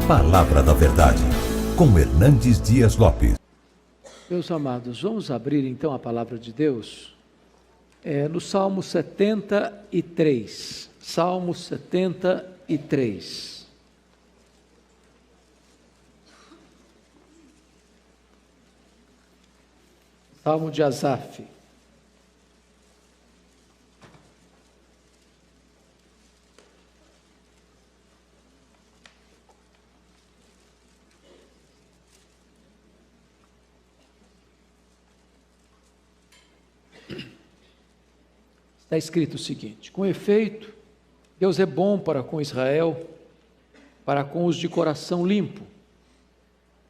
Palavra da Verdade, com Hernandes Dias Lopes. Meus amados, vamos abrir então a palavra de Deus no Salmo 73. Salmo 73. Salmo de Asaf. Está escrito o seguinte: com efeito, Deus é bom para com Israel, para com os de coração limpo.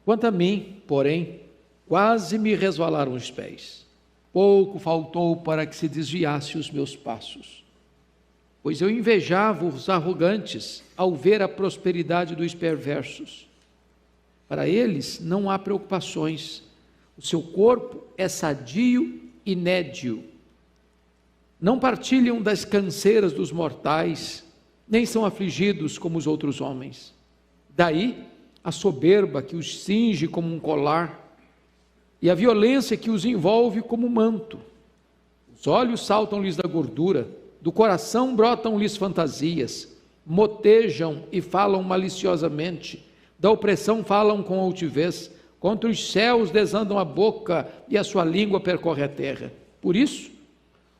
Quanto a mim, porém, quase me resvalaram os pés. Pouco faltou para que se desviasse os meus passos. Pois eu invejava os arrogantes ao ver a prosperidade dos perversos. Para eles não há preocupações. O seu corpo é sadio e nédio. Não partilham das canseiras dos mortais, nem são afligidos como os outros homens. Daí a soberba que os cinge como um colar, e a violência que os envolve como um manto. Os olhos saltam-lhes da gordura, do coração brotam-lhes fantasias, motejam e falam maliciosamente, da opressão falam com altivez, contra os céus desandam a boca e a sua língua percorre a terra. Por isso,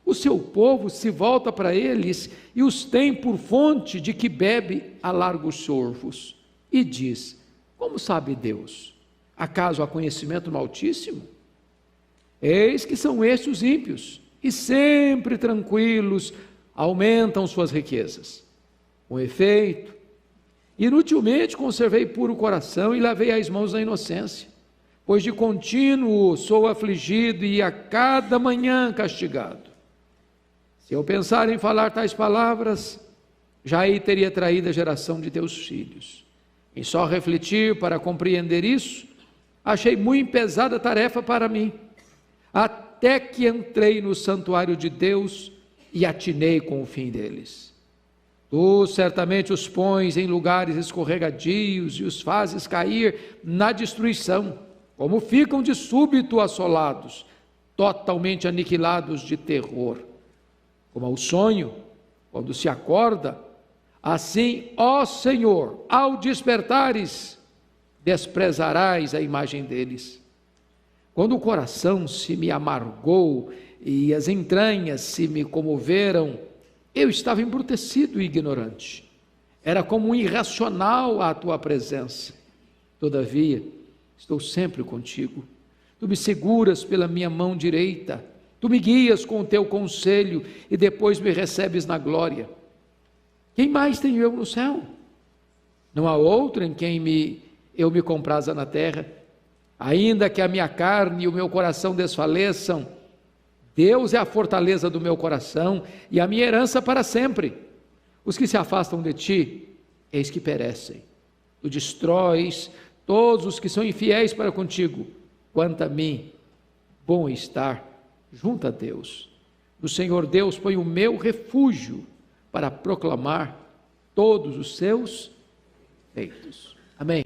o seu povo se volta para eles e os tem por fonte de que bebe a largos sorvos. E diz: como sabe Deus? Acaso há conhecimento no Altíssimo? Eis que são estes os ímpios, e sempre tranquilos aumentam suas riquezas. Com efeito, inutilmente conservei puro o coração e lavei as mãos na inocência, pois de contínuo sou afligido e a cada manhã castigado. Se eu pensar em falar tais palavras, já aí teria traído a geração de teus filhos. Em só refletir para compreender isso, achei muito pesada tarefa para mim, até que entrei no santuário de Deus e atinei com o fim deles. Tu certamente os pões em lugares escorregadios e os fazes cair na destruição, como ficam de súbito assolados, totalmente aniquilados de terror. Como ao sonho, quando se acorda, assim, ó Senhor, ao despertares, desprezarás a imagem deles. Quando o coração se me amargou e as entranhas se me comoveram, eu estava embrutecido e ignorante. Era como um irracional à tua presença. Todavia, estou sempre contigo. Tu me seguras pela minha mão direita. Tu me guias com o teu conselho e depois me recebes na glória. Quem mais tenho eu no céu? Não há outro em quem eu me compraza na terra. Ainda que a minha carne e o meu coração desfaleçam, Deus é a fortaleza do meu coração e a minha herança para sempre. Os que se afastam de ti, eis que perecem. Tu destróis todos os que são infiéis para contigo. Quanto a mim, bom estar junto a Deus. No Senhor Deus põe o meu refúgio para proclamar todos os seus feitos. Amém.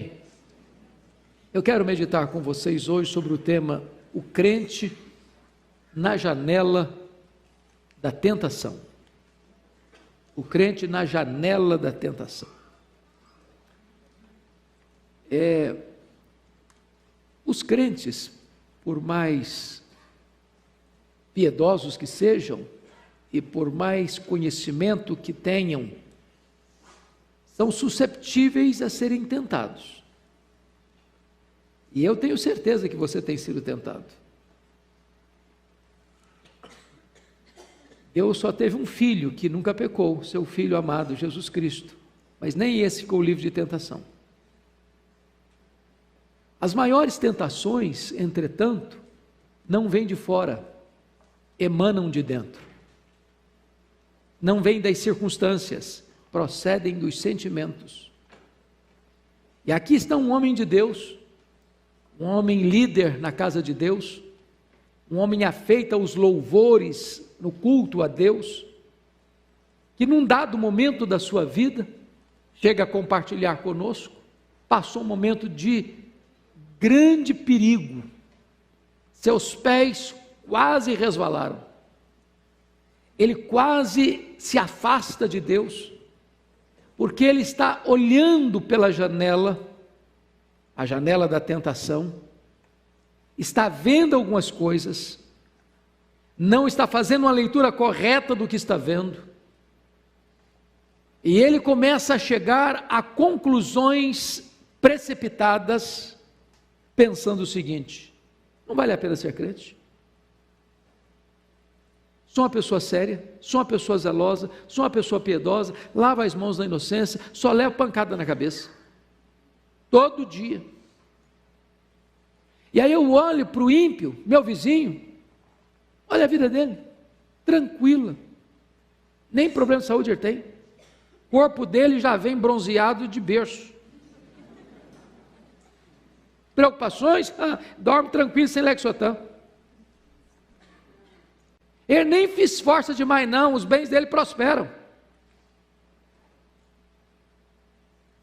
Eu quero meditar com vocês hoje sobre o tema: o crente na janela da tentação. O crente na janela da tentação. Os crentes, por mais piedosos que sejam e por mais conhecimento que tenham, são susceptíveis a serem tentados. E eu tenho certeza que você tem sido tentado. Deus só teve um filho que nunca pecou, seu filho amado, Jesus Cristo, mas nem esse ficou livre de tentação. As maiores tentações, entretanto, não vêm de fora, emanam de dentro. Não vêm das circunstâncias, procedem dos sentimentos. E aqui está um homem de Deus, um homem líder na casa de Deus, um homem afeito aos louvores no culto a Deus, que num dado momento da sua vida, chega a compartilhar conosco: passou um momento de grande perigo. Seus pés quase resvalaram. Ele quase se afasta de Deus, porque ele está olhando pela janela, a janela da tentação, está vendo algumas coisas, não está fazendo uma leitura correta do que está vendo, e ele começa a chegar a conclusões precipitadas, pensando o seguinte: não vale a pena ser crente? Sou uma pessoa séria, sou uma pessoa zelosa, sou uma pessoa piedosa, lavo as mãos na inocência, só levo pancada na cabeça, todo dia. E aí eu olho para o ímpio, meu vizinho, olha a vida dele, tranquila, nem problema de saúde ele tem, o corpo dele já vem bronzeado de berço. Preocupações? Dorme tranquilo sem Lexotan. Ele nem se esforça demais não, os bens dele prosperam.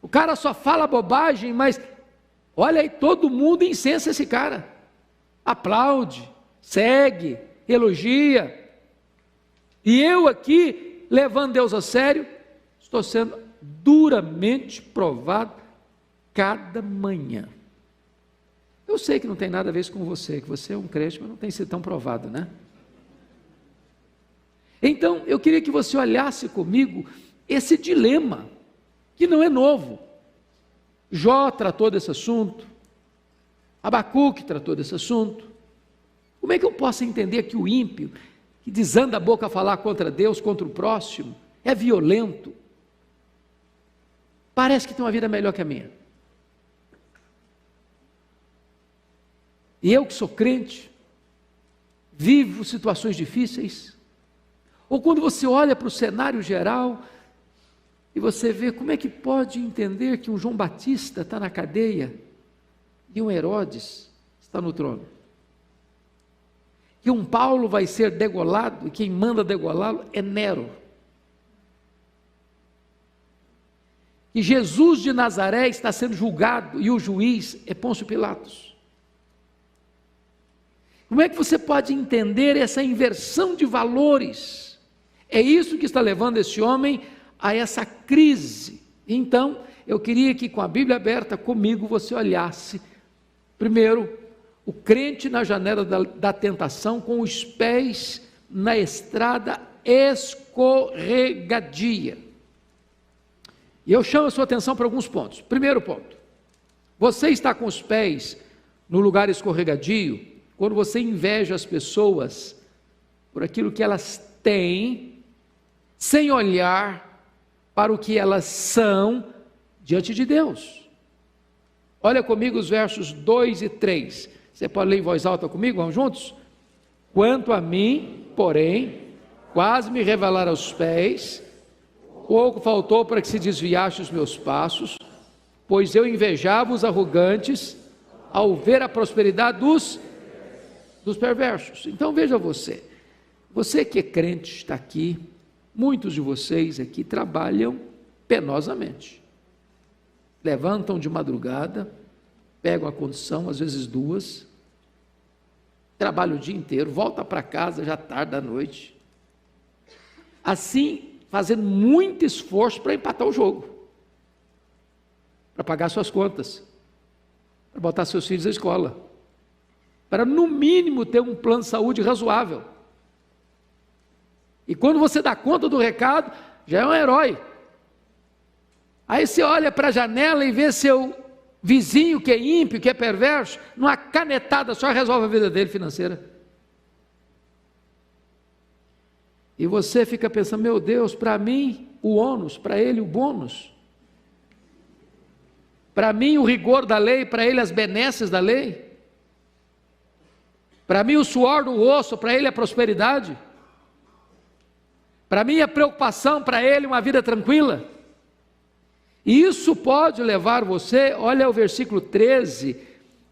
O cara só fala bobagem, mas olha aí, todo mundo incensa esse cara, aplaude, segue, elogia, e eu aqui, levando Deus a sério, estou sendo duramente provado cada manhã. Eu sei que não tem nada a ver isso com você, que você é um crente, mas não tem sido tão provado, né? Então, eu queria que você olhasse comigo esse dilema, que não é novo. Jó tratou desse assunto, Abacuque tratou desse assunto. Como é que eu posso entender que o ímpio, que desanda a boca a falar contra Deus, contra o próximo, é violento, parece que tem uma vida melhor que a minha? E eu que sou crente, vivo situações difíceis. Ou quando você olha para o cenário geral e você vê como é que pode entender que um João Batista está na cadeia e um Herodes está no trono. Que um Paulo vai ser degolado e quem manda degolá-lo é Nero. Que Jesus de Nazaré está sendo julgado e o juiz é Pôncio Pilatos. Como é que você pode entender essa inversão de valores? É isso que está levando esse homem a essa crise. Então, eu queria que com a Bíblia aberta comigo você olhasse, primeiro, o crente na janela da tentação com os pés na estrada escorregadia. E eu chamo a sua atenção para alguns pontos. Primeiro ponto, você está com os pés no lugar escorregadio quando você inveja as pessoas por aquilo que elas têm, sem olhar para o que elas são diante de Deus. Olha comigo os versos 2 e 3. Você pode ler em voz alta comigo? Vamos juntos? Quanto a mim, porém, quase me revelaram aos pés, pouco faltou para que se desviasse os meus passos, pois eu invejava os arrogantes ao ver a prosperidade dos perversos. Então veja você que é crente está aqui, muitos de vocês aqui trabalham penosamente, levantam de madrugada, pegam a condição, às vezes 2, trabalham o dia inteiro, volta para casa já tarde da noite, assim fazendo muito esforço para empatar o jogo, para pagar suas contas, para botar seus filhos na escola, para no mínimo ter um plano de saúde razoável. E quando você dá conta do recado, já é um herói. Aí você olha para a janela e vê seu vizinho que é ímpio, que é perverso, numa canetada só resolve a vida dele financeira. E você fica pensando, meu Deus, para mim o ônus, para ele o bônus. Para mim o rigor da lei, para ele as benesses da lei. Para mim o suor do osso, para ele a prosperidade. Para mim a preocupação, para ele uma vida tranquila. E isso pode levar você, olha o versículo 13,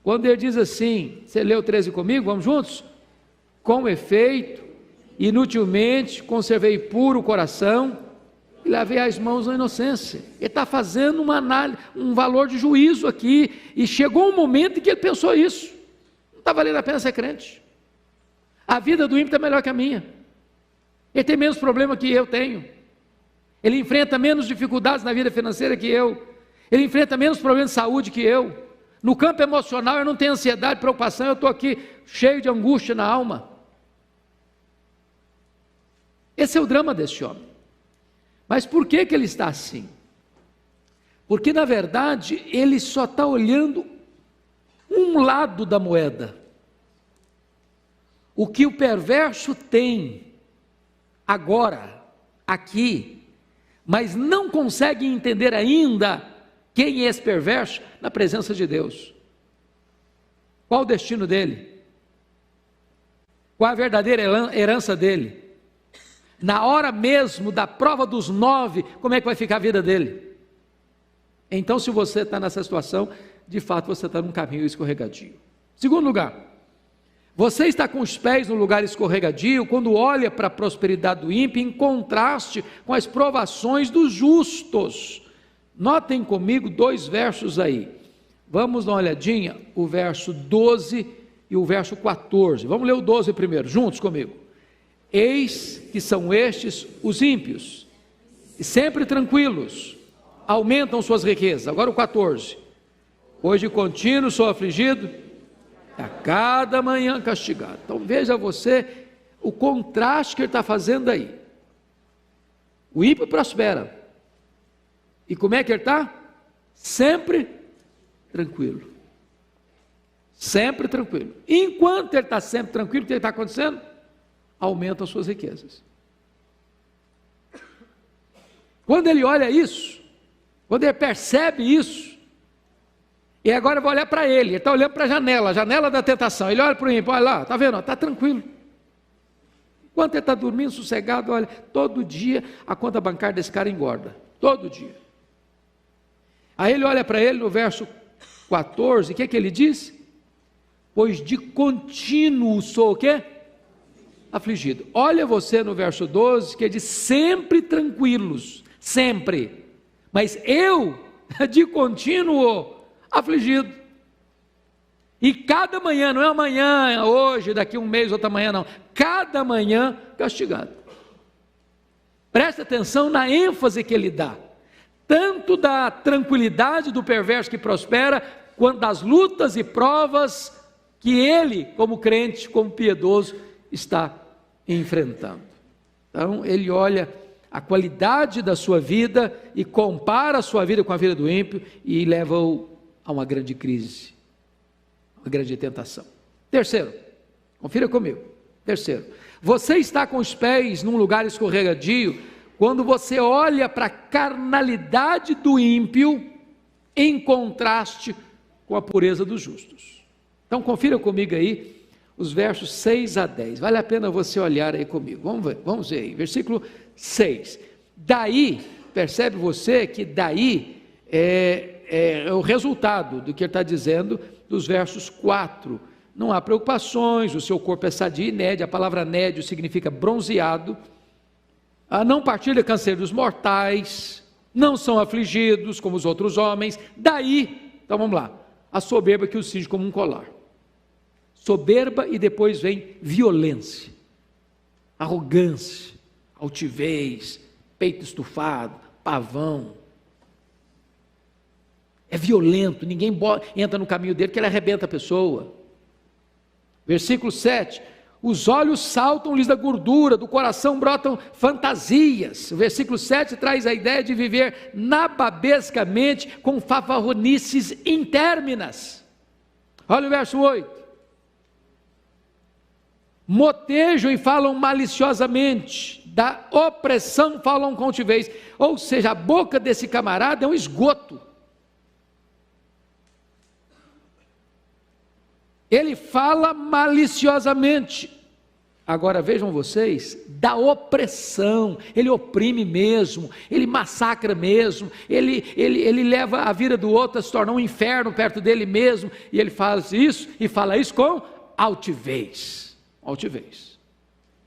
quando ele diz assim, você leu o 13 comigo, vamos juntos? Com efeito, inutilmente conservei puro o coração, e lavei as mãos na inocência. Ele está fazendo uma análise, um valor de juízo aqui, e chegou um momento em que ele pensou isso: não está valendo a pena ser crente, a vida do ímpio está melhor que a minha, ele tem menos problema que eu tenho, ele enfrenta menos dificuldades na vida financeira que eu, ele enfrenta menos problemas de saúde que eu, no campo emocional eu não tenho ansiedade, preocupação, eu estou aqui cheio de angústia na alma. Esse é o drama desse homem. Mas por que ele está assim? Porque na verdade ele só está olhando um lado da moeda. O que o perverso tem agora, aqui, mas não consegue entender ainda quem é esse perverso na presença de Deus. Qual o destino dele? Qual a verdadeira herança dele? Na hora mesmo da prova dos 9, como é que vai ficar a vida dele? Então, se você está nessa situação, de fato você está num caminho escorregadio. Segundo lugar, você está com os pés no lugar escorregadio quando olha para a prosperidade do ímpio em contraste com as provações dos justos. Notem comigo 2 versos aí. Vamos dar uma olhadinha, o verso 12 e o verso 14. Vamos ler o 12 primeiro, juntos comigo. Eis que são estes os ímpios, e sempre tranquilos, aumentam suas riquezas. Agora o 14. Pois de contínuo sou afligido, a cada manhã castigado. Então veja você o contraste que ele está fazendo aí. O ímpio prospera. E como é que ele está? Sempre tranquilo. Sempre tranquilo. Enquanto ele está sempre tranquilo, o que está acontecendo? Aumenta as suas riquezas. Quando ele olha isso, quando ele percebe isso, e agora eu vou olhar para ele está olhando para a janela da tentação, ele olha para o ímpio, olha lá, está vendo? Está tranquilo. Enquanto ele está dormindo sossegado, olha, todo dia a conta bancária desse cara engorda, todo dia. Aí ele olha para ele no verso 14, o que ele diz? Pois de contínuo sou o quê? Afligido. Olha você no verso 12, que diz sempre tranquilos, sempre, mas eu de contínuo afligido, e cada manhã, não é amanhã, hoje, daqui um mês, outra manhã não, cada manhã castigado. Preste atenção na ênfase que ele dá, tanto da tranquilidade do perverso que prospera, quanto das lutas e provas que ele, como crente, como piedoso, está enfrentando. Então ele olha a qualidade da sua vida e compara a sua vida com a vida do ímpio e leva-o a uma grande crise, uma grande tentação. Terceiro, confira comigo. Terceiro, você está com os pés num lugar escorregadio quando você olha para a carnalidade do ímpio em contraste com a pureza dos justos. Então confira comigo aí os versos 6 a 10, vale a pena você olhar aí comigo, vamos ver aí, versículo 6, daí, percebe você que daí é o resultado do que ele está dizendo dos versos 4, não há preocupações, o seu corpo é sadio e nédio, a palavra nédio significa bronzeado, não partilha canseiro dos mortais, não são afligidos como os outros homens, daí, então vamos lá, a soberba que os cinge como um colar, soberba e depois vem violência, arrogância, altivez, peito estufado, pavão, é violento, ninguém entra no caminho dele que ele arrebenta a pessoa. Versículo 7, os olhos saltam-lhes da gordura, do coração brotam fantasias. O versículo 7 traz a ideia de viver nababescamente com fanfarronices intérminas. Olha o verso 8, motejam e falam maliciosamente, da opressão falam com altivez, ou seja, a boca desse camarada é um esgoto, ele fala maliciosamente. Agora vejam vocês, da opressão, ele oprime mesmo, ele massacra mesmo, ele leva a vida do outro a se tornar um inferno perto dele mesmo, e ele faz isso, e fala isso com altivez.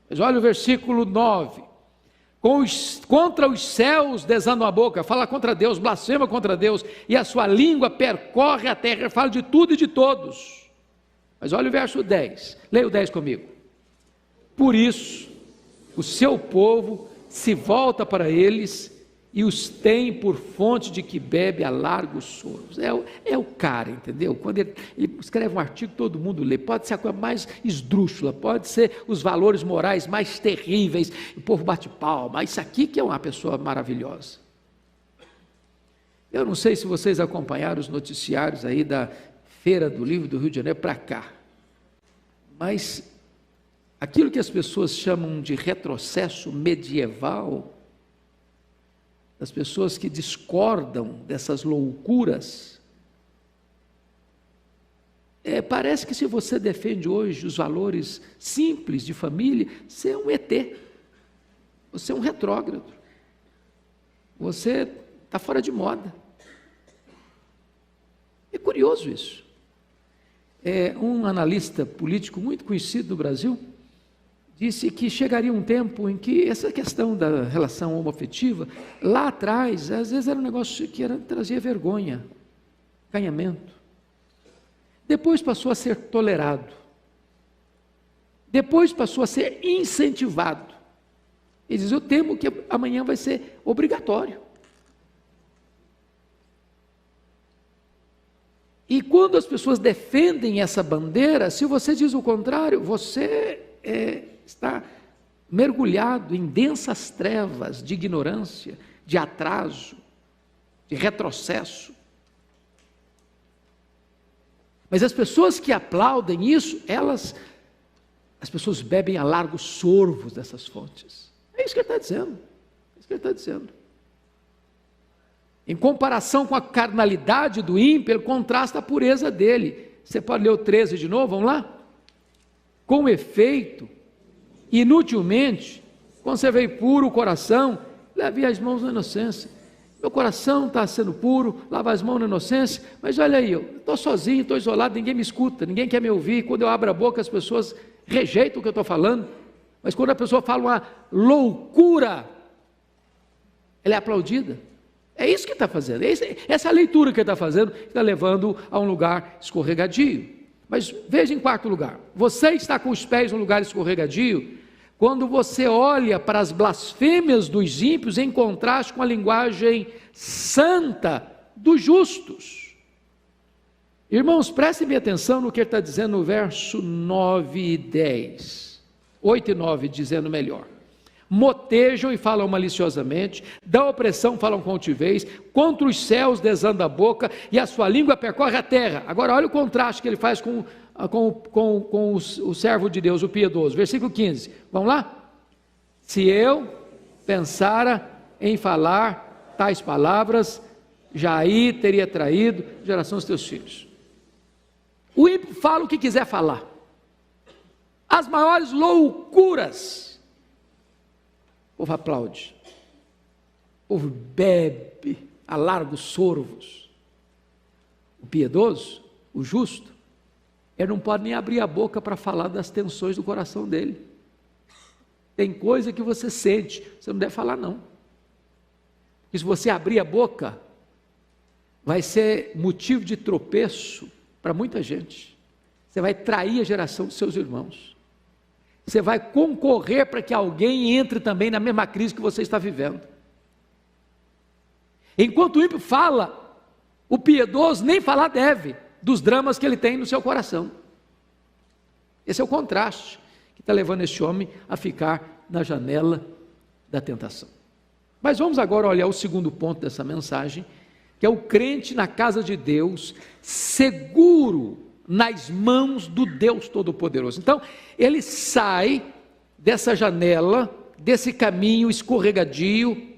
Mas olha o versículo 9, contra os céus desanda a boca, fala contra Deus, blasfema contra Deus, e a sua língua percorre a terra, fala de tudo e de todos. Mas olha o verso 10, leia o 10 comigo. Por isso, o seu povo se volta para eles e os tem por fonte de que bebe a largos soros. É o cara, entendeu? Quando ele escreve um artigo, todo mundo lê. Pode ser a coisa mais esdrúxula, pode ser os valores morais mais terríveis, o povo bate palma. Isso aqui que é uma pessoa maravilhosa. Eu não sei se vocês acompanharam os noticiários aí da Feira do Livro do Rio de Janeiro para cá, mas aquilo que as pessoas chamam de retrocesso medieval, as pessoas que discordam dessas loucuras, parece que se você defende hoje os valores simples de família, você é um ET, você é um retrógrado, você está fora de moda. É curioso isso. Um analista político muito conhecido do Brasil disse que chegaria um tempo em que essa questão da relação homoafetiva, lá atrás, às vezes era um negócio que trazia vergonha, acanhamento. Depois passou a ser tolerado. Depois passou a ser incentivado. Ele diz, eu temo que amanhã vai ser obrigatório. E quando as pessoas defendem essa bandeira, se você diz o contrário, você está mergulhado em densas trevas de ignorância, de atraso, de retrocesso. Mas as pessoas que aplaudem isso, as pessoas bebem a largos sorvos dessas fontes. É isso que ele está dizendo. É isso que ele está dizendo. Em comparação com a carnalidade do ímpio, ele contrasta a pureza dele. Você pode ler o 13 de novo, vamos lá? Com efeito, inutilmente, conservei puro o coração, lavei as mãos na inocência. Meu coração está sendo puro, lava as mãos na inocência, mas olha aí, eu estou sozinho, estou isolado, ninguém me escuta, ninguém quer me ouvir. Quando eu abro a boca, as pessoas rejeitam o que eu estou falando, mas quando a pessoa fala uma loucura, ela é aplaudida. É isso que está fazendo, essa leitura que ele está fazendo, está levando a um lugar escorregadio. Mas veja em quarto lugar, você está com os pés no lugar escorregadio, quando você olha para as blasfêmias dos ímpios em contraste com a linguagem santa dos justos. Irmãos, prestem bem atenção no que ele está dizendo no verso 9 e 10, 8 e 9, dizendo melhor. Motejam e falam maliciosamente, da opressão falam com altivez, contra os céus desanda a boca, e a sua língua percorre a terra. Agora olha o contraste que ele faz com o servo de Deus, o piedoso. Versículo 15, vamos lá? Se eu pensara em falar tais palavras, já aí teria traído geração dos teus filhos. O ímpio fala o que quiser falar, as maiores loucuras. O povo aplaude, o povo bebe a largos sorvos. O piedoso, o justo, ele não pode nem abrir a boca para falar das tensões do coração dele. Tem coisa que você sente, você não deve falar não. Porque se você abrir a boca, vai ser motivo de tropeço para muita gente. Você vai trair a geração dos seus irmãos. Você vai concorrer para que alguém entre também na mesma crise que você está vivendo. Enquanto o ímpio fala, o piedoso nem falar deve dos dramas que ele tem no seu coração. Esse é o contraste que está levando este homem a ficar na janela da tentação. Mas vamos agora olhar o segundo ponto dessa mensagem, que é o crente na casa de Deus, seguro nas mãos do Deus Todo-Poderoso. Então, ele sai dessa janela, desse caminho escorregadio,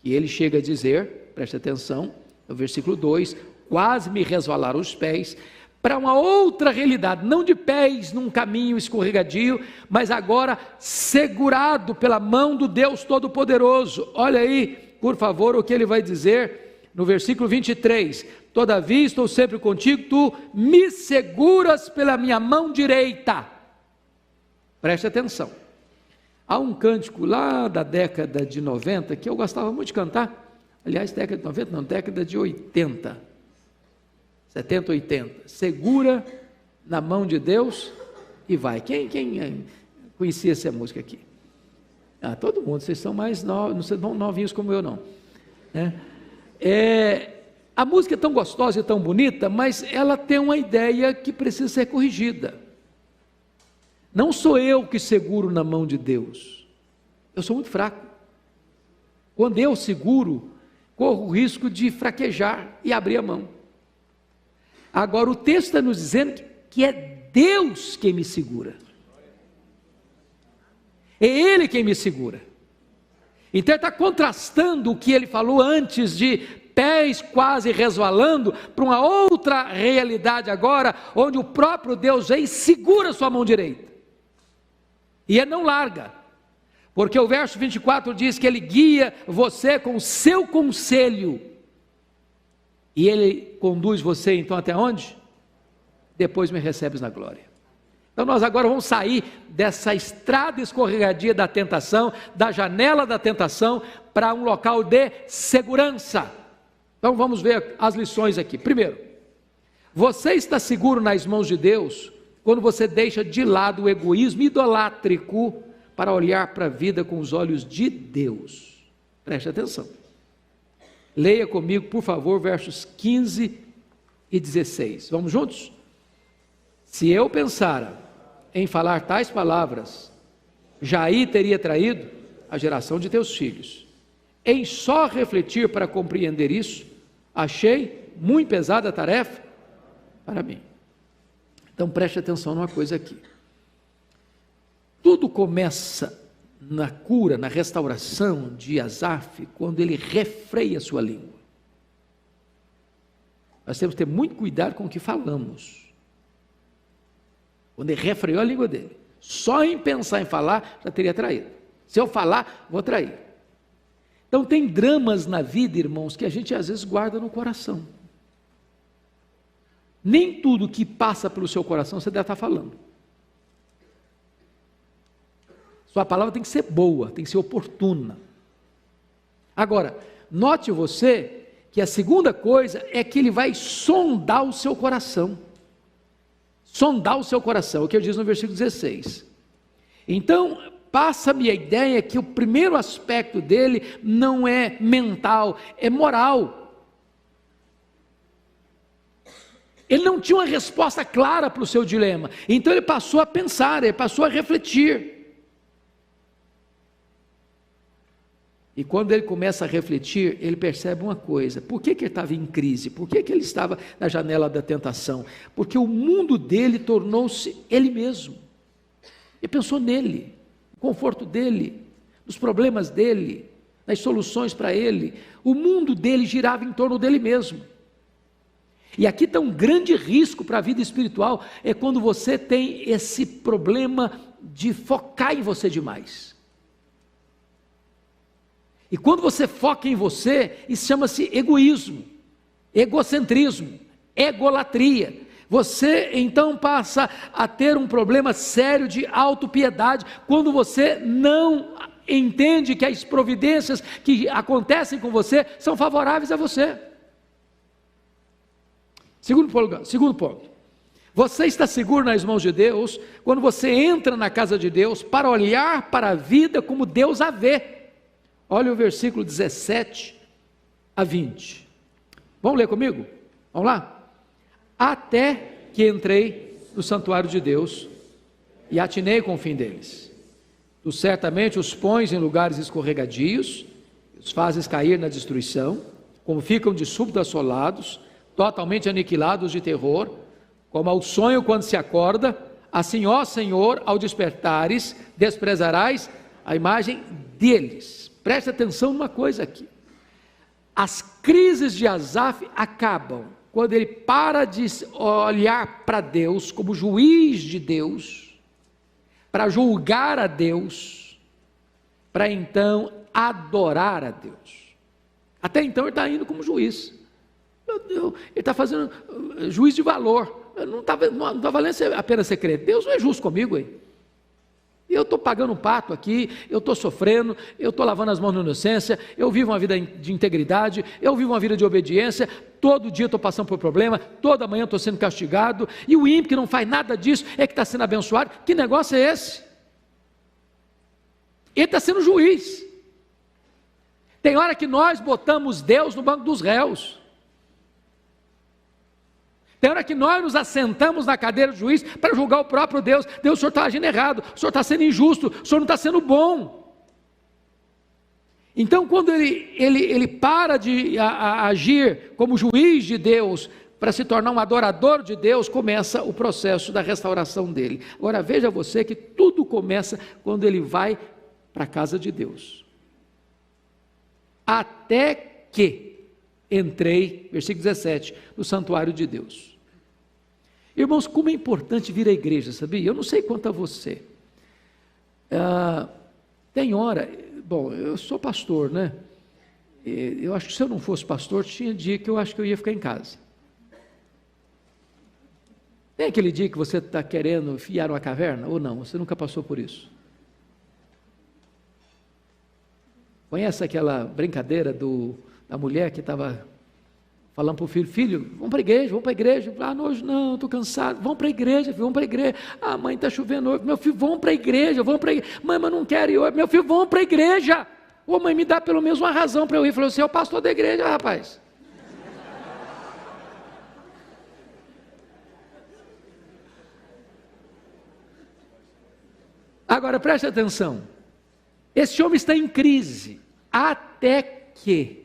e ele chega a dizer, preste atenção, no versículo 2, quase me resvalaram os pés, para uma outra realidade, não de pés num caminho escorregadio, mas agora segurado pela mão do Deus Todo-Poderoso. Olha aí, por favor, o que ele vai dizer no versículo 23, todavia estou sempre contigo, tu me seguras pela minha mão direita. Preste atenção, Há um cântico lá da década de 90 que eu gostava muito de cantar. Aliás, década de 90 não, década de 80. 70, 80. Segura na mão de Deus e vai. Quem conhecia essa música aqui? Ah, todo mundo, vocês são mais novos, não são novinhos como eu não. A música é tão gostosa e tão bonita, mas ela tem uma ideia que precisa ser corrigida. Não sou eu que seguro na mão de Deus. Eu sou muito fraco. Quando eu seguro, corro o risco de fraquejar e abrir a mão. Agora o texto está nos dizendo que é Deus quem me segura. É Ele quem me segura. Então ele está contrastando o que ele falou antes de pés quase resvalando para uma outra realidade agora, onde o próprio Deus vem e segura sua mão direita. E ele não larga, porque o verso 24 diz que ele guia você com o seu conselho, e ele conduz você então até onde? Depois me recebes na glória. Então nós agora vamos sair dessa estrada escorregadia da tentação, da janela da tentação, para um local de segurança. Então vamos ver as lições aqui. Primeiro, você está seguro nas mãos de Deus quando você deixa de lado o egoísmo idolátrico para olhar para a vida com os olhos de Deus. Preste atenção. Leia comigo, por favor, versos 15 e 16. Vamos juntos? Se eu pensara em falar tais palavras, já aí teria traído a geração de teus filhos. Em só refletir para compreender isso, achei muito pesada a tarefa para mim. Então preste atenção numa coisa aqui. Tudo começa na cura, na restauração de Asaf, quando ele refreia a sua língua. Nós temos que ter muito cuidado com o que falamos. Quando ele refreou a língua dele, só em pensar em falar, já teria traído. Se eu falar, vou trair. Então tem dramas na vida, irmãos, que a gente às vezes guarda no coração. Nem tudo que passa pelo seu coração você deve estar falando. Sua palavra tem que ser boa, tem que ser oportuna. Agora, note você que a segunda coisa é que ele vai sondar o seu coração. Sondar o seu coração, é o que ele diz no versículo 16. Então, passa-me a ideia que o primeiro aspecto dele não é mental, é moral. Ele não tinha uma resposta clara para o seu dilema, então ele passou a pensar, ele passou a refletir. E quando ele começa a refletir, ele percebe uma coisa: por que ele estava em crise? Por que ele estava na janela da tentação? Porque o mundo dele tornou-se ele mesmo. Ele pensou nele, no conforto dele, nos problemas dele, nas soluções para ele. O mundo dele girava em torno dele mesmo. E aqui está um grande risco para a vida espiritual, é quando você tem esse problema de focar em você demais. E quando você foca em você, isso chama-se egoísmo, egocentrismo, egolatria. Você então passa a ter um problema sério de autopiedade, quando você não entende que as providências que acontecem com você são favoráveis a você. Segundo ponto, você está seguro nas mãos de Deus quando você entra na casa de Deus para olhar para a vida como Deus a vê. Olha o versículo 17 a 20. Vamos ler comigo? Vamos lá? Até que entrei no santuário de Deus e atinei com o fim deles. Tu certamente os pões em lugares escorregadios, os fazes cair na destruição, como ficam de súbito assolados, totalmente aniquilados de terror, como ao sonho quando se acorda, assim, ó Senhor, ao despertares, desprezarás a imagem deles. Preste atenção numa coisa aqui. As crises de Asaf acabam quando ele para de olhar para Deus como juiz de Deus, para julgar a Deus, para então adorar a Deus. Até então ele está indo como juiz. Ele está fazendo juízo de valor. Não está valendo apenas ser crente. Deus não é justo comigo, hein? Eu estou pagando um pato aqui, eu estou sofrendo, eu estou lavando as mãos na inocência, eu vivo uma vida de integridade, eu vivo uma vida de obediência, todo dia estou passando por problema, toda manhã estou sendo castigado, e o ímpio que não faz nada disso é que está sendo abençoado. Que negócio é esse? Ele está sendo juiz. Tem hora que nós botamos Deus no banco dos réus. Tem hora que nós nos assentamos na cadeira do juiz para julgar o próprio Deus. Deus, o senhor está agindo errado, o senhor está sendo injusto, o senhor não está sendo bom. Então, quando ele para de agir como juiz de Deus, para se tornar um adorador de Deus, começa o processo da restauração dele. Agora, veja você que tudo começa quando ele vai para a casa de Deus. Até que entrei, versículo 17, no santuário de Deus. Irmãos, como é importante vir à igreja, sabia? Eu não sei quanto a você. Tem hora, bom, eu sou pastor, né? Eu acho que se eu não fosse pastor, tinha dia que eu acho que eu ia ficar em casa. Tem aquele dia que você está querendo enfiar uma caverna, ou não? Você nunca passou por isso? Conhece aquela brincadeira da mulher que estava falando para o filho, filho, vamos para a igreja, ah, hoje não, estou cansado, vamos para a igreja, filho, vamos para a igreja, ah, mãe, está chovendo hoje, meu filho, vamos para a igreja, mãe, mas não quero ir hoje, meu filho, vamos para a igreja, ô mãe, me dá pelo menos uma razão para eu ir, falou, você é o pastor da igreja, rapaz. Agora preste atenção, esse homem está em crise, até que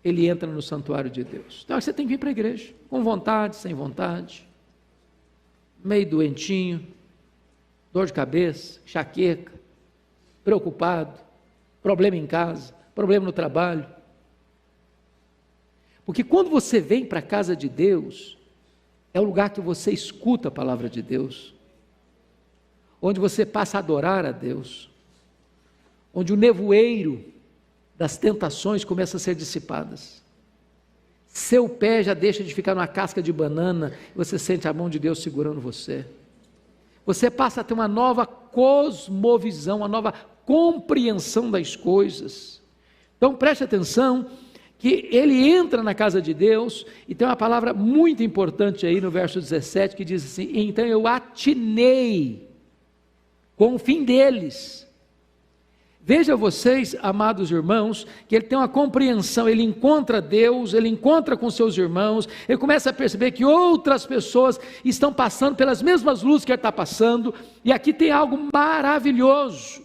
ele entra no santuário de Deus. Então você tem que vir para a igreja, com vontade, sem vontade, meio doentinho, dor de cabeça, enxaqueca, preocupado, problema em casa, problema no trabalho. Porque quando você vem para a casa de Deus, é o lugar que você escuta a palavra de Deus, onde você passa a adorar a Deus, onde o nevoeiro das tentações começam a ser dissipadas. Seu pé já deixa de ficar numa casca de banana, e você sente a mão de Deus segurando você. Você passa a ter uma nova cosmovisão, uma nova compreensão das coisas. Então preste atenção, que ele entra na casa de Deus, e tem uma palavra muito importante aí no verso 17, que diz assim, então eu atinei com o fim deles. Veja vocês, amados irmãos, que ele tem uma compreensão, ele encontra Deus, ele encontra com seus irmãos, ele começa a perceber que outras pessoas estão passando pelas mesmas lutas que ele está passando, e aqui tem algo maravilhoso,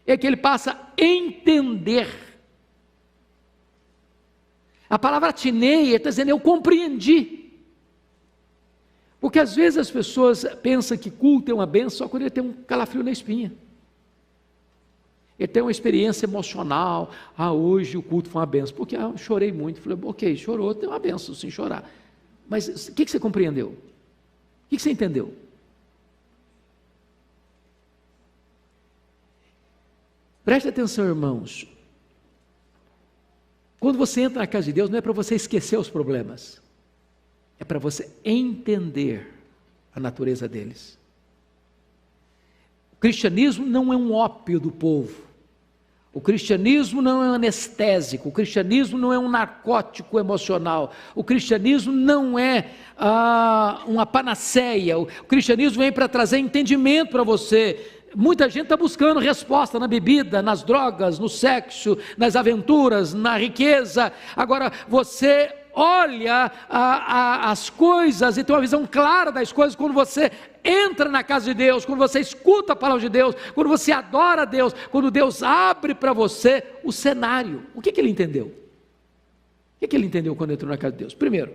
é que ele passa a entender. A palavra atinei, ele está dizendo, eu compreendi. Porque às vezes as pessoas pensam que culto é uma bênção só quando ele tem um calafrio na espinha. Ele tem uma experiência emocional, hoje o culto foi uma benção, porque eu chorei muito, falei, ok, chorou, tem uma benção sem chorar, mas o que você compreendeu? O que você entendeu? Preste atenção, irmãos, quando você entra na casa de Deus, não é para você esquecer os problemas, é para você entender a natureza deles. O cristianismo não é um ópio do povo, o cristianismo não é um anestésico, o cristianismo não é um narcótico emocional, o cristianismo não é uma panaceia, o cristianismo vem para trazer entendimento para você. Muita gente está buscando resposta na bebida, nas drogas, no sexo, nas aventuras, na riqueza. Agora você olha as coisas e tem uma visão clara das coisas quando você entra na casa de Deus, quando você escuta a palavra de Deus, quando você adora a Deus, quando Deus abre para você o cenário. O que ele entendeu? O que ele entendeu quando entrou na casa de Deus? Primeiro,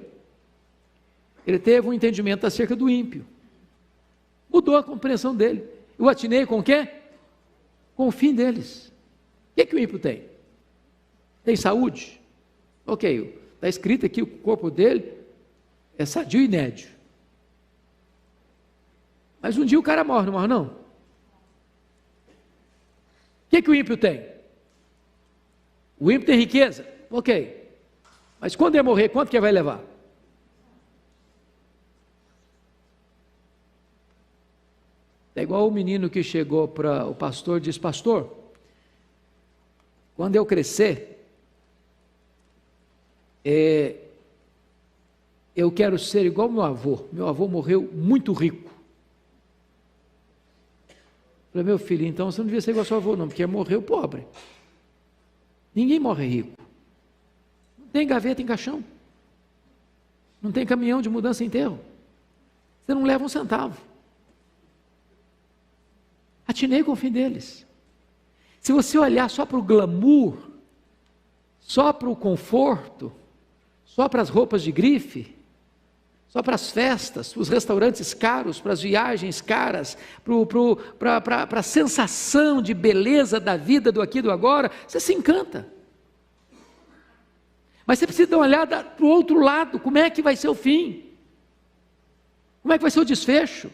ele teve um entendimento acerca do ímpio, mudou a compreensão dele. Eu atinei com o quê? Com o fim deles. O que o ímpio tem? Tem saúde? Ok, está escrito aqui, o corpo dele é sadio e nédio. Mas um dia o cara morre, não morre não? O que o ímpio tem? O ímpio tem riqueza? Ok. Mas quando ele morrer, quanto que ele vai levar? É igual o menino que chegou para o pastor e disse: pastor, quando eu crescer, eu quero ser igual meu avô. Meu avô morreu muito rico. Eu falei: meu filho, então você não devia ser igual ao seu avô não, porque morreu pobre. Ninguém morre rico. Não tem gaveta em caixão. Não tem caminhão de mudança em enterro. Você não leva um centavo. Atinei com o fim deles. Se você olhar só para o glamour, só para o conforto, só para as roupas de grife, só para as festas, para os restaurantes caros, para as viagens caras, para a sensação de beleza da vida, do aqui e do agora, você se encanta. Mas você precisa dar uma olhada para o outro lado, como é que vai ser o fim? Como é que vai ser o desfecho?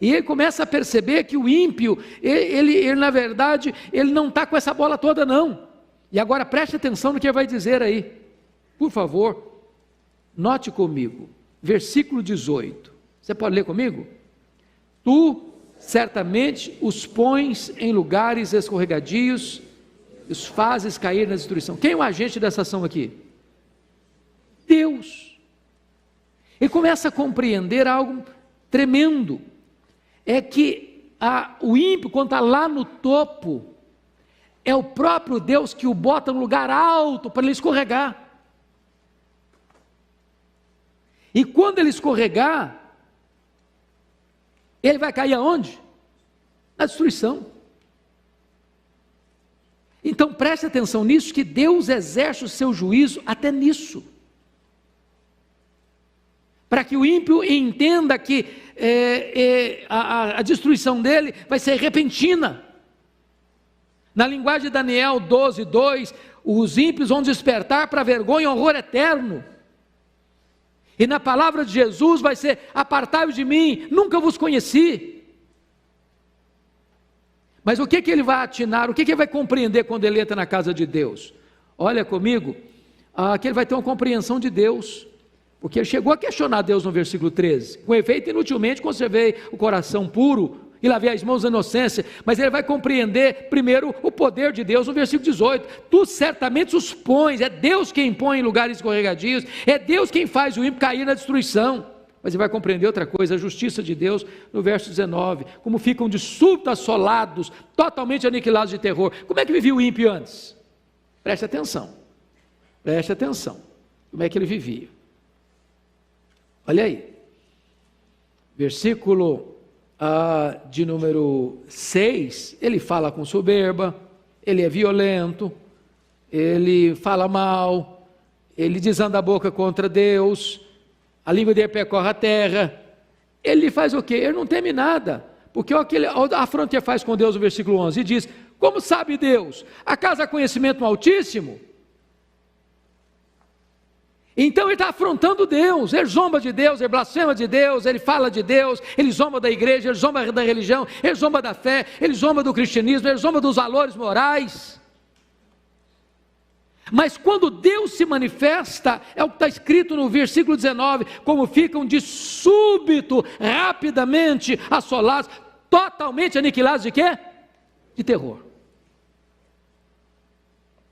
E ele começa a perceber que o ímpio, ele na verdade, ele não está com essa bola toda não. E agora preste atenção no que ele vai dizer aí. Por favor, note comigo, versículo 18. Você pode ler comigo? Tu certamente os pões em lugares escorregadios, os fazes cair na destruição. Quem é o agente dessa ação aqui? Deus. Ele começa a compreender algo tremendo. É que o ímpio, quando está lá no topo, é o próprio Deus que o bota no lugar alto para ele escorregar. E quando ele escorregar, ele vai cair aonde? Na destruição. Então preste atenção nisso, que Deus exerce o seu juízo até nisso. Para que o ímpio entenda que a destruição dele vai ser repentina. Na linguagem de Daniel 12:2, os ímpios vão despertar para vergonha e horror eterno. E na palavra de Jesus vai ser: apartai-vos de mim, nunca vos conheci. Mas o que ele vai atinar, o que ele vai compreender quando ele entra na casa de Deus? Olha comigo, que ele vai ter uma compreensão de Deus, porque ele chegou a questionar Deus no versículo 13, com efeito inutilmente conservei o coração puro e lavei as mãos da inocência, mas ele vai compreender primeiro o poder de Deus no versículo 18, tu certamente os pões, é Deus quem põe em lugares escorregadios, é Deus quem faz o ímpio cair na destruição. Mas ele vai compreender outra coisa, a justiça de Deus no verso 19, como ficam de súbito assolados, totalmente aniquilados de terror. Como é que vivia o ímpio antes? Preste atenção, como é que ele vivia? Olha aí, versículo de número 6, ele fala com soberba, ele é violento, ele fala mal, ele desanda a boca contra Deus, a língua dele percorre a terra. Ele faz o quê? Ele não teme nada, porque a afronta que ele faz com Deus no versículo 11, e diz: como sabe Deus? Acaso há conhecimento no Altíssimo? Então ele está afrontando Deus, ele zomba de Deus, ele blasfema de Deus, ele fala de Deus, ele zomba da igreja, ele zomba da religião, ele zomba da fé, ele zomba do cristianismo, ele zomba dos valores morais. Mas quando Deus se manifesta, é o que está escrito no versículo 19, como ficam de súbito, rapidamente assolados, totalmente aniquilados de quê? De terror.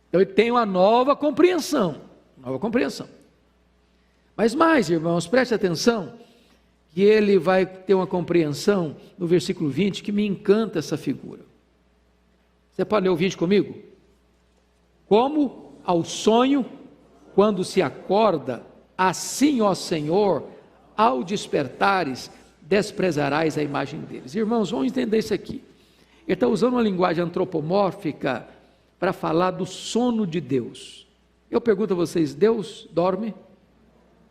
Então ele tem uma nova compreensão. Mas mais, irmãos, preste atenção, que ele vai ter uma compreensão no versículo 20, que me encanta essa figura. Você pode ler o 20 comigo? Como ao sonho, quando se acorda, assim, ó Senhor, ao despertares, desprezarás a imagem deles. Irmãos, vamos entender isso aqui. Ele está usando uma linguagem antropomórfica para falar do sono de Deus. Eu pergunto a vocês, Deus dorme?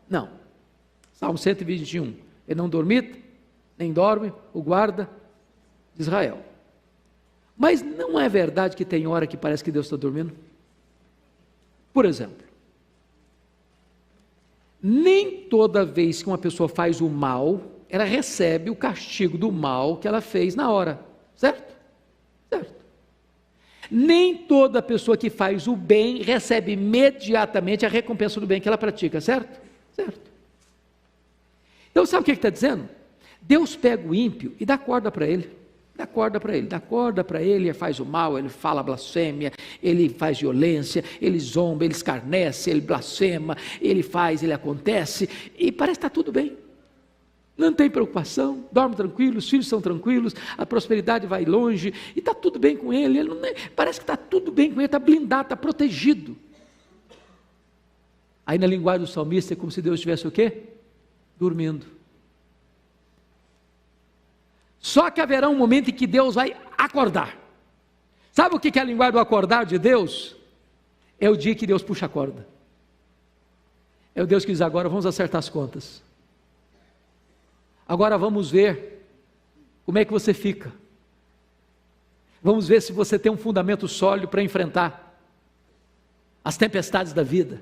Não. Salmo 121, ele não dormita, nem dorme, o guarda de Israel. Mas não é verdade que tem hora que parece que Deus está dormindo? Por exemplo, nem toda vez que uma pessoa faz o mal, ela recebe o castigo do mal que ela fez na hora, certo? Certo. Nem toda pessoa que faz o bem recebe imediatamente a recompensa do bem que ela pratica, certo? Certo. Então sabe o que ele está dizendo? Deus pega o ímpio e dá corda para ele. Dá corda para ele, ele faz o mal, ele fala blasfêmia, ele faz violência, ele zomba, ele escarnece, ele blasfema, ele faz, ele acontece, e parece que está tudo bem. Não tem preocupação, dorme tranquilo, os filhos são tranquilos, a prosperidade vai longe, e está tudo bem com ele, parece que está tudo bem com ele, está blindado, está protegido. Aí na linguagem do salmista é como se Deus estivesse o quê? Dormindo. Só que haverá um momento em que Deus vai acordar. Sabe o que é a linguagem do acordar de Deus? É o dia que Deus puxa a corda. É o Deus que diz: agora vamos acertar as contas. Agora vamos ver como é que você fica. Vamos ver se você tem um fundamento sólido para enfrentar as tempestades da vida.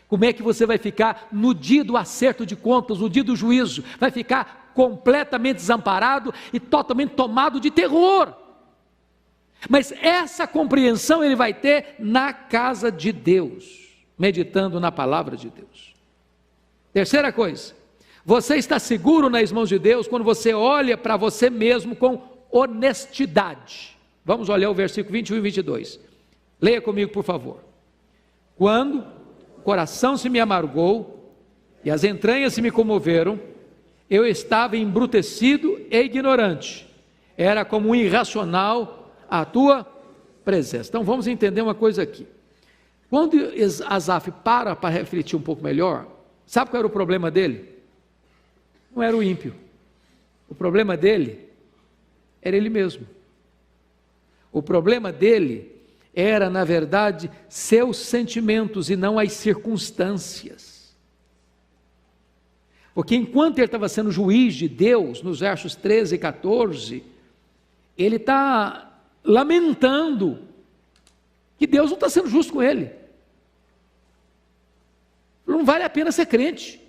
Como é que você vai ficar no dia do acerto de contas, no dia do juízo? Vai ficar completamente desamparado e totalmente tomado de terror. Mas essa compreensão ele vai ter na casa de Deus, meditando na palavra de Deus. Terceira coisa, você está seguro nas mãos de Deus quando você olha para você mesmo com honestidade. Vamos olhar o versículo 21 e 22. Leia comigo, por favor. Quando o coração se me amargou e as entranhas se me comoveram, eu estava embrutecido e ignorante, era como um irracional à tua presença. Então vamos entender uma coisa aqui. Quando Asaf para refletir um pouco melhor, sabe qual era o problema dele? Não era o ímpio, o problema dele era ele mesmo. O problema dele era, na verdade, seus sentimentos e não as circunstâncias. Porque enquanto ele estava sendo juiz de Deus, nos versos 13 e 14, ele está lamentando que Deus não está sendo justo com ele. Não vale a pena ser crente.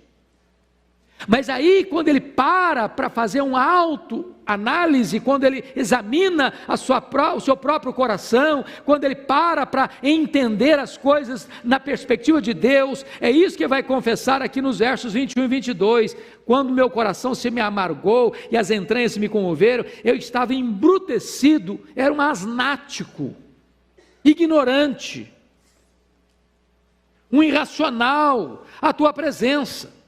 Mas aí, quando ele para fazer uma autoanálise, quando ele examina o seu próprio coração, quando ele para entender as coisas na perspectiva de Deus, é isso que vai confessar aqui nos versos 21 e 22, quando meu coração se me amargou e as entranhas se me comoveram, eu estava embrutecido, era um asnático, ignorante, um irracional à tua presença.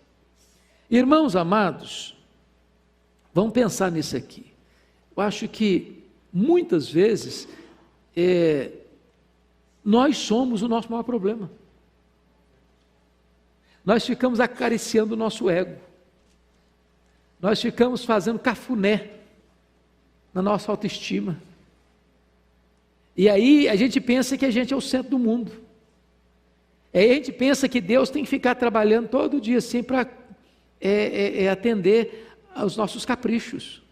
Irmãos amados, vamos pensar nisso aqui. Eu acho que muitas vezes nós somos o nosso maior problema. Nós ficamos acariciando o nosso ego. Nós ficamos fazendo cafuné na nossa autoestima. E aí a gente pensa que a gente é o centro do mundo. Aí a gente pensa que Deus tem que ficar trabalhando todo dia assim para atender aos nossos caprichos.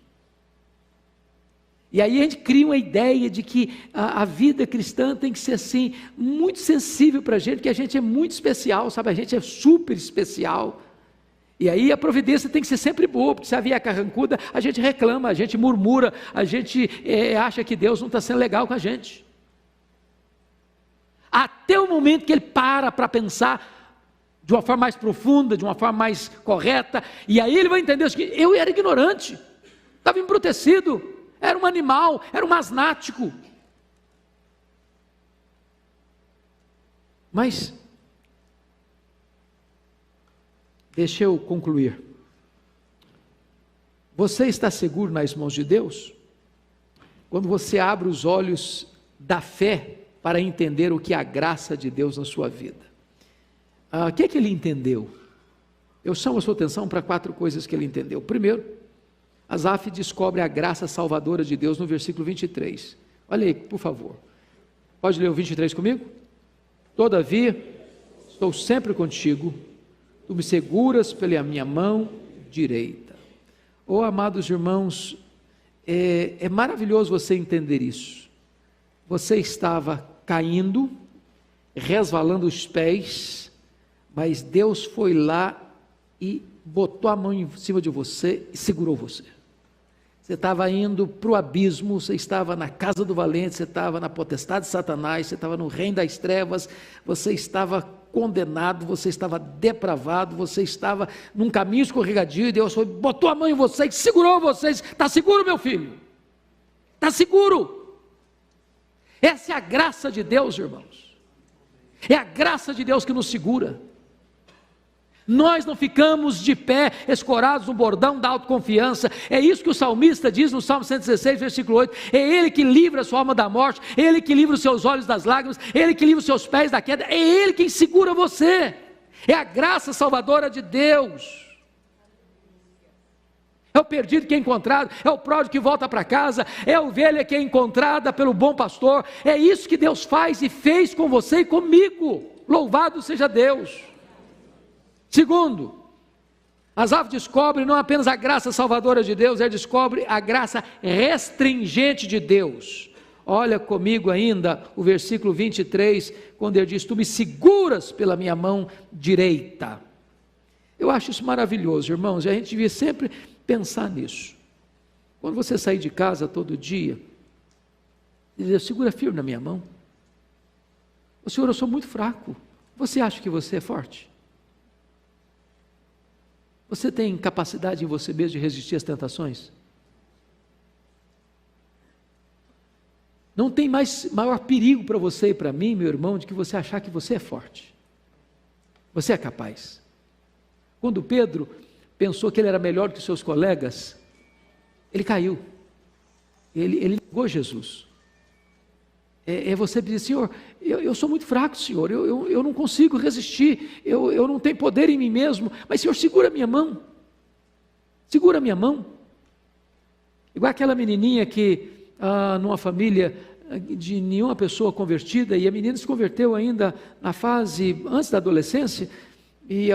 E aí a gente cria uma ideia de que a vida cristã tem que ser assim, muito sensível para a gente, porque a gente é muito especial, sabe? A gente é super especial. E aí a providência tem que ser sempre boa, porque se a vier carrancuda, a gente reclama, a gente murmura, a gente acha que Deus não está sendo legal com a gente. Até o momento que ele para pensar de uma forma mais profunda, de uma forma mais correta, e aí ele vai entender que eu era ignorante, estava embrutecido, era um animal, era um asnático. Mas, deixa eu concluir. Você está seguro nas mãos de Deus? Quando você abre os olhos da fé para entender o que é a graça de Deus na sua vida. O que é que ele entendeu? Eu chamo a sua atenção para 4 coisas que ele entendeu. Primeiro, Asaf descobre a graça salvadora de Deus no versículo 23. Olha aí, por favor. Pode ler o 23 comigo? Todavia, estou sempre contigo, tu me seguras pela minha mão direita. Oh, amados irmãos, é maravilhoso você entender isso. Você estava caindo, resvalando os pés, mas Deus foi lá e botou a mão em cima de você e segurou você. Você estava indo para o abismo, você estava na casa do valente, você estava na potestade de Satanás, você estava no reino das trevas, você estava condenado, você estava depravado, você estava num caminho escorregadio, e Deus botou a mão em você e segurou você. Está seguro, meu filho? Está seguro? Essa é a graça de Deus, irmãos. É a graça de Deus que nos segura. Nós não ficamos de pé, escorados no bordão da autoconfiança. É isso que o salmista diz no Salmo 116, versículo 8. É Ele que livra a sua alma da morte, é Ele que livra os seus olhos das lágrimas, é Ele que livra os seus pés da queda, é Ele quem segura você. É a graça salvadora de Deus. É o perdido que é encontrado, é o pródigo que volta para casa, é a ovelha que é encontrada pelo bom pastor. É isso que Deus faz e fez com você e comigo. Louvado seja Deus. Segundo, Asaf descobre não apenas a graça salvadora de Deus, ele descobre a graça restringente de Deus. Olha comigo ainda o versículo 23, quando ele diz: tu me seguras pela minha mão direita. Eu acho isso maravilhoso, irmãos, e a gente devia sempre pensar nisso. Quando você sair de casa todo dia, dizer: segura firme na minha mão. O Senhor, eu sou muito fraco. Você acha que você é forte? Você tem capacidade em você mesmo de resistir às tentações? Não tem maior perigo para você e para mim, meu irmão, de que você achar que você é forte. Você é capaz. Quando Pedro pensou que ele era melhor que os seus colegas, ele caiu. Ele negou Jesus. Você diz: Senhor, eu sou muito fraco, Senhor, eu não consigo resistir, eu não tenho poder em mim mesmo, mas Senhor, segura a minha mão, segura a minha mão. Igual aquela menininha que, numa família de nenhuma pessoa convertida, e a menina se converteu ainda na fase antes da adolescência, e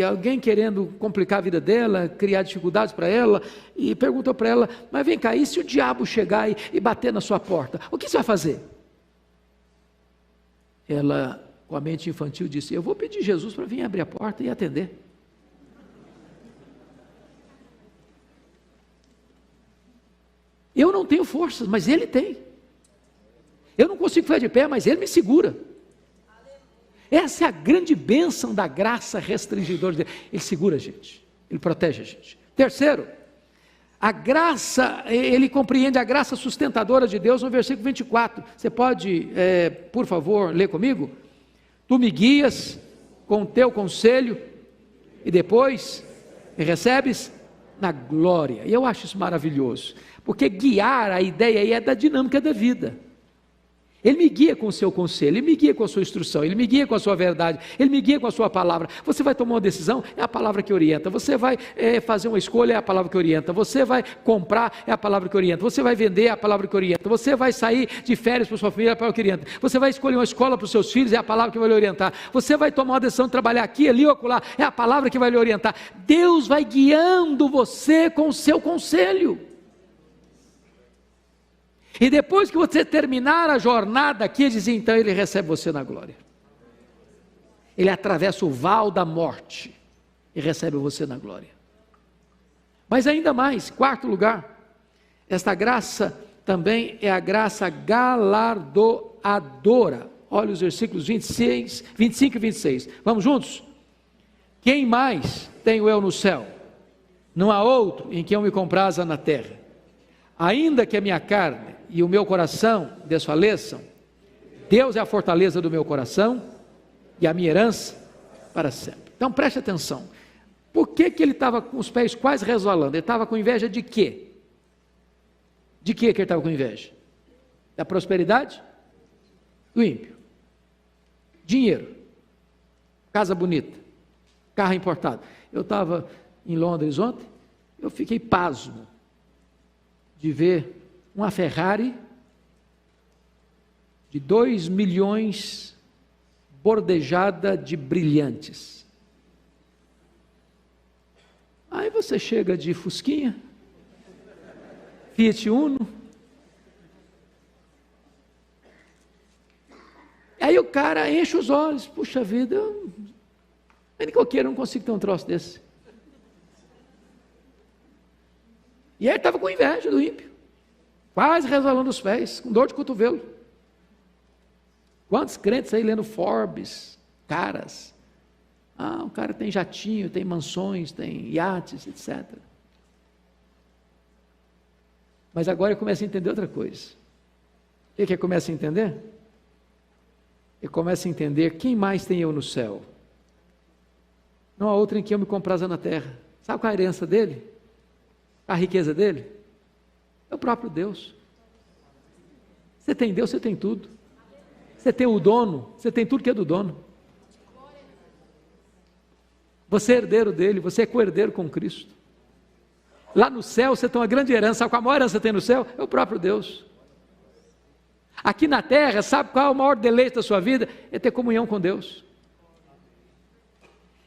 alguém querendo complicar a vida dela, criar dificuldades para ela, e perguntou para ela: mas vem cá, e se o diabo chegar e bater na sua porta, o que você vai fazer? Ela, com a mente infantil, disse: eu vou pedir Jesus para vir abrir a porta e atender. Eu não tenho forças, mas Ele tem. Eu não consigo ficar de pé, mas Ele me segura. Essa é a grande bênção da graça restringidora de Deus. Ele segura a gente, Ele protege a gente. Terceiro, a graça, ele compreende a graça sustentadora de Deus no versículo 24. Você pode, por favor, ler comigo? Tu me guias com o teu conselho e depois me recebes na glória. E eu acho isso maravilhoso, porque guiar, a ideia aí é da dinâmica da vida. Ele me guia com o seu conselho, Ele me guia com a sua instrução, Ele me guia com a sua verdade, Ele me guia com a sua palavra. Você vai tomar uma decisão, é a palavra que orienta. Você vai fazer uma escolha, é a palavra que orienta. Você vai comprar, é a palavra que orienta. Você vai vender, é a palavra que orienta. Você vai sair de férias para sua família, é a palavra que orienta. Você vai escolher uma escola para os seus filhos, é a palavra que vai lhe orientar. Você vai tomar uma decisão de trabalhar aqui, ali ou acolá, é a palavra que vai lhe orientar. Deus vai guiando você com o seu conselho. E depois que você terminar a jornada aqui, dizia, então Ele recebe você na glória. Ele atravessa o val da morte e recebe você na glória. Mas ainda mais, quarto lugar, esta graça também é a graça galardoadora. Olha os versículos 25 e 26. Vamos juntos? Quem mais tenho eu no céu? Não há outro em quem eu me compraza na terra. Ainda que a minha carne e o meu coração desfaleçam, Deus é a fortaleza do meu coração e a minha herança para sempre. Então preste atenção, por que ele estava com os pés quase resvalando? Ele estava com inveja de quê? De que ele estava com inveja? Da prosperidade? Do ímpio. Dinheiro, casa bonita, carro importado. Eu estava em Londres ontem, eu fiquei pasmo de ver uma Ferrari de 2 milhões bordejada de brilhantes. Aí você chega de Fusquinha, Fiat Uno, aí o cara enche os olhos, puxa vida, nem qualquer um consigo ter um troço desse. E aí ele estava com inveja do ímpio, quase resvalando os pés, com dor de cotovelo. Quantos crentes aí lendo Forbes, caras. O cara tem jatinho, tem mansões, tem iates, etc. Mas agora eu começo a entender outra coisa. O que eu começo a entender? Eu começo a entender quem mais tem eu no céu. Não há outra em que eu me compraza na terra. Sabe qual é a herança dele? A riqueza dele? É o próprio Deus. Você tem Deus, você tem tudo. Você tem o dono, você tem tudo que é do dono. Você é herdeiro dele, você é co-herdeiro com Cristo. Lá no céu você tem uma grande herança. Sabe qual a maior herança que você tem no céu? É o próprio Deus. Aqui na terra, sabe qual é o maior deleite da sua vida? É ter comunhão com Deus.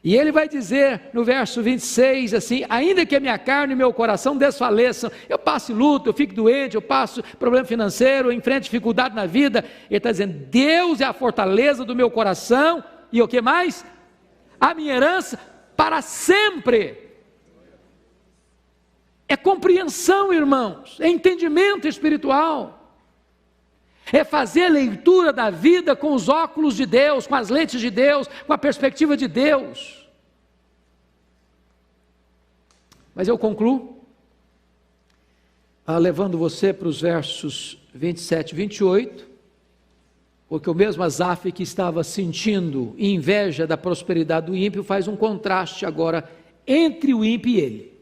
E ele vai dizer no verso 26 assim: ainda que a minha carne e meu coração desfaleçam, eu passe luto, eu fique doente, eu passo problema financeiro, eu enfrento dificuldade na vida, ele está dizendo: Deus é a fortaleza do meu coração, e o que mais? A minha herança para sempre. É compreensão, irmãos, é entendimento espiritual, é fazer a leitura da vida com os óculos de Deus, com as lentes de Deus, com a perspectiva de Deus. Mas eu concluo, levando você para os versos 27 e 28, porque o mesmo Asaf que estava sentindo inveja da prosperidade do ímpio, faz um contraste agora entre o ímpio e ele.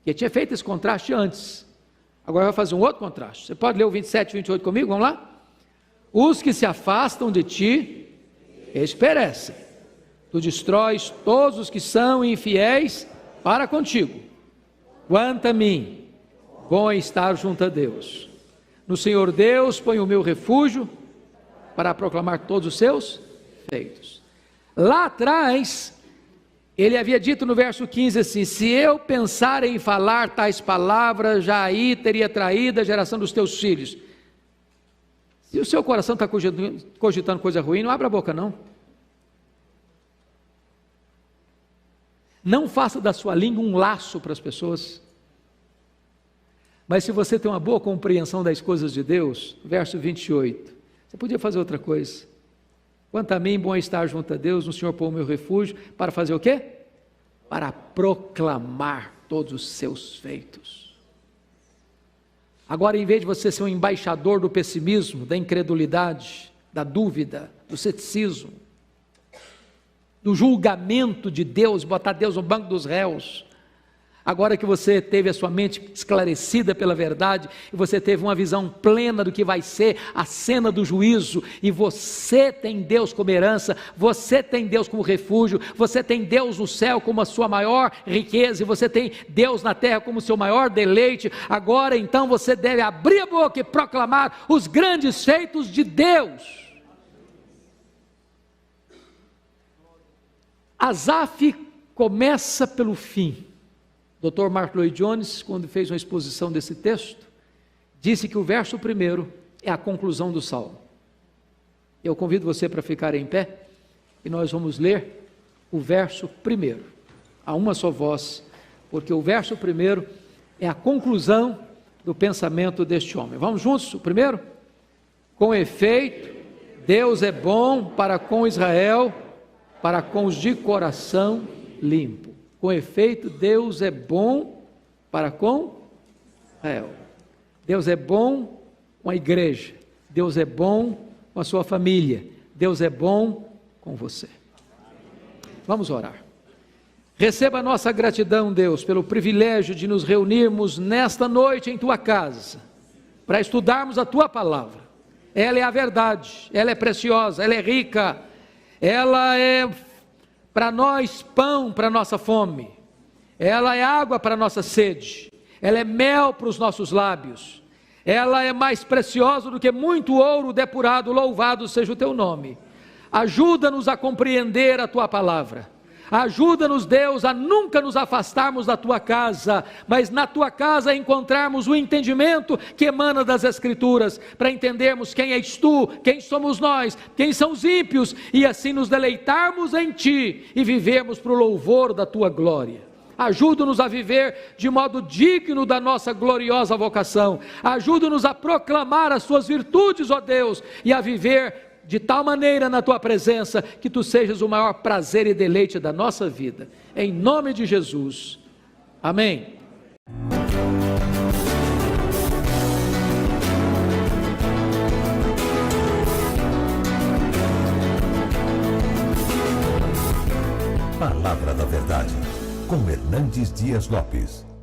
Ele tinha feito esse contraste antes, agora vai fazer um outro contraste. Você pode ler o 27 e 28 comigo? Vamos lá? Os que se afastam de ti, eles perecem. Tu destróis todos os que são infiéis para contigo. Quanto a mim, bom é estar junto a Deus. No Senhor Deus põe o meu refúgio para proclamar todos os seus feitos. Lá atrás, ele havia dito no verso 15 assim: se eu pensar em falar tais palavras, já aí teria traído a geração dos teus filhos. Se o seu coração está cogitando coisa ruim, não abra a boca não. Não faça da sua língua um laço para as pessoas. Mas se você tem uma boa compreensão das coisas de Deus, verso 28, você podia fazer outra coisa. Quanto a mim, bom é estar junto a Deus, no Senhor pôr o meu refúgio, para fazer o quê? Para proclamar todos os seus feitos. Agora, em vez de você ser um embaixador do pessimismo, da incredulidade, da dúvida, do ceticismo, do julgamento de Deus, botar Deus no banco dos réus, agora que você teve a sua mente esclarecida pela verdade, e você teve uma visão plena do que vai ser a cena do juízo, e você tem Deus como herança, você tem Deus como refúgio, você tem Deus no céu como a sua maior riqueza, e você tem Deus na terra como o seu maior deleite, agora então você deve abrir a boca e proclamar os grandes feitos de Deus. Asaf começa pelo fim. Dr. Mark Lloyd Jones, quando fez uma exposição desse texto, disse que o verso 1 é a conclusão do salmo. Eu convido você para ficar em pé, e nós vamos ler o verso 1, a uma só voz, porque o verso 1 é a conclusão do pensamento deste homem. Vamos juntos? O primeiro? Com efeito, Deus é bom para com Israel, para com os de coração limpo. Com efeito, Deus é bom para com Israel. Deus é bom com a igreja. Deus é bom com a sua família. Deus é bom com você. Vamos orar. Receba a nossa gratidão, Deus, pelo privilégio de nos reunirmos nesta noite em Tua casa, para estudarmos a Tua palavra. Ela é a verdade, ela é preciosa, ela é rica, ela é para nós pão para a nossa fome, ela é água para a nossa sede, ela é mel para os nossos lábios, ela é mais preciosa do que muito ouro depurado. Louvado seja o Teu nome. Ajuda-nos a compreender a Tua palavra, ajuda-nos, Deus, a nunca nos afastarmos da Tua casa, mas na Tua casa encontrarmos o entendimento que emana das Escrituras, para entendermos quem és Tu, quem somos nós, quem são os ímpios, e assim nos deleitarmos em Ti, e vivermos para o louvor da Tua glória. Ajuda-nos a viver de modo digno da nossa gloriosa vocação, ajuda-nos a proclamar as Suas virtudes, ó Deus, e a viver de tal maneira na tua presença que tu sejas o maior prazer e deleite da nossa vida. Em nome de Jesus. Amém. Palavra da Verdade, com Hernandes Dias Lopes.